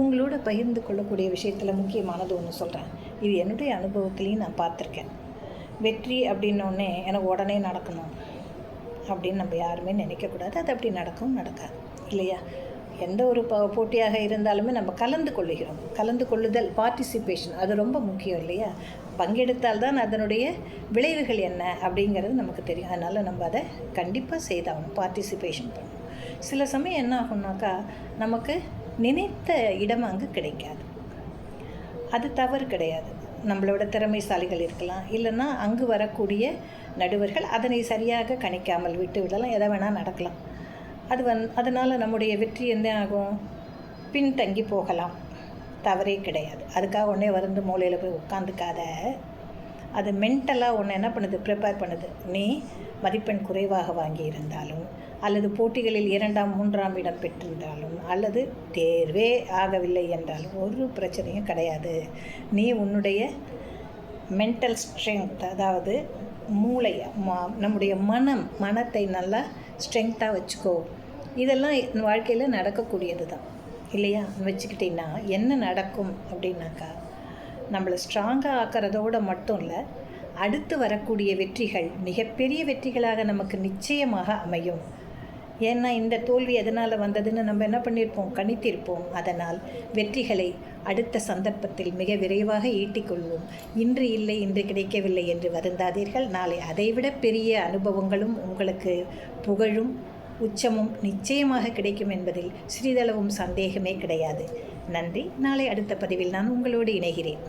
உங்களோட பகிர்ந்து கொள்ளக்கூடிய விஷயத்தில் முக்கியமானது ஒன்று சொல்கிறேன். இது என்னுடைய அனுபவத்துலேயும் நான் பார்த்துருக்கேன். வெற்றி அப்படின்னோடனே எனக்கு உடனே நடக்கணும் அப்படின்னு நம்ம யாருமே நினைக்கக்கூடாது. அது அப்படி நடக்காது இல்லையா? எந்த ஒரு போட்டியாக இருந்தாலுமே நம்ம கலந்து கொள்ளுதல், பார்ட்டிசிபேஷன், அது ரொம்ப முக்கியம் இல்லையா? பங்கெடுத்தால்தான் அதனுடைய விளைவுகள் என்ன அப்படிங்கிறது நமக்கு தெரியும். அதனால் நம்ம அதை கண்டிப்பாக செய்தாகணும், பார்ட்டிசிபேஷன் பண்ணணும். சில சமயம் என்ன ஆகும்னாக்கா, நமக்கு நினைத்த இடம் அங்கு கிடைக்காது. அது தவறு கிடையாது. நம்மளோட திறமைசாலிகள் இருக்கலாம், இல்லைன்னா அங்கு வரக்கூடிய நடுவர்கள் அதனை சரியாக கணிக்காமல் விட்டு விடலாம், எதை வேணால் நடக்கலாம். அதனால் நம்முடைய வெற்றி என்ன ஆகும்? பின்தங்கி போகலாம். தவறே கிடையாது. அதுக்காக உடனே வந்து மூலையில் போய் உட்காந்துக்காத. அது மென்டலாக ஒன்று என்ன பண்ணுது, ப்ரிப்பேர் பண்ணுது. நீ மதிப்பெண் குறைவாக வாங்கியிருந்தாலும், அல்லது போட்டிகளில் 2ஆம் 3ஆம் இடம் பெற்றிருந்தாலும், அல்லது தேர்வே ஆகவில்லை என்றாலும் ஒரு பிரச்சனையும் கிடையாது. நீ உன்னுடைய மென்டல் ஸ்ட்ரென்த், அதாவது மூளை, நம்முடைய மனத்தை நல்லா ஸ்ட்ரென்த்தாக வச்சுக்கோ. இதெல்லாம் வாழ்க்கையில் நடக்கக்கூடியது தான் இல்லையா? வச்சுக்கிட்டிங்கன்னா என்ன நடக்கும் அப்படின்னாக்கா, நம்மளை ஸ்ட்ராங்காக ஆக்கிறதோடு மட்டும் இல்லை, அடுத்து வரக்கூடிய வெற்றிகள் மிகப்பெரிய வெற்றிகளாக நமக்கு நிச்சயமாக அமையும். ஏன்னா இந்த தோல்வி எதனால் வந்ததுன்னு நம்ம என்ன பண்ணியிருப்போம், கணித்திருப்போம். அதனால் வெற்றிகளை அடுத்த சந்தர்ப்பத்தில் மிக விரைவாக ஈட்டிக்கொள்வோம். இன்று இல்லை, இன்று கிடைக்கவில்லை என்று வருந்தாதீர்கள். நாளை அதைவிட பெரிய அனுபவங்களும் உங்களுக்கு புகழும் உச்சமும் நிச்சயமாக கிடைக்கும் என்பதில் சிறிதளவும் சந்தேகமே கிடையாது. நன்றி. நாளை அடுத்த பதிவில் நான் உங்களோடு இணைகிறேன்.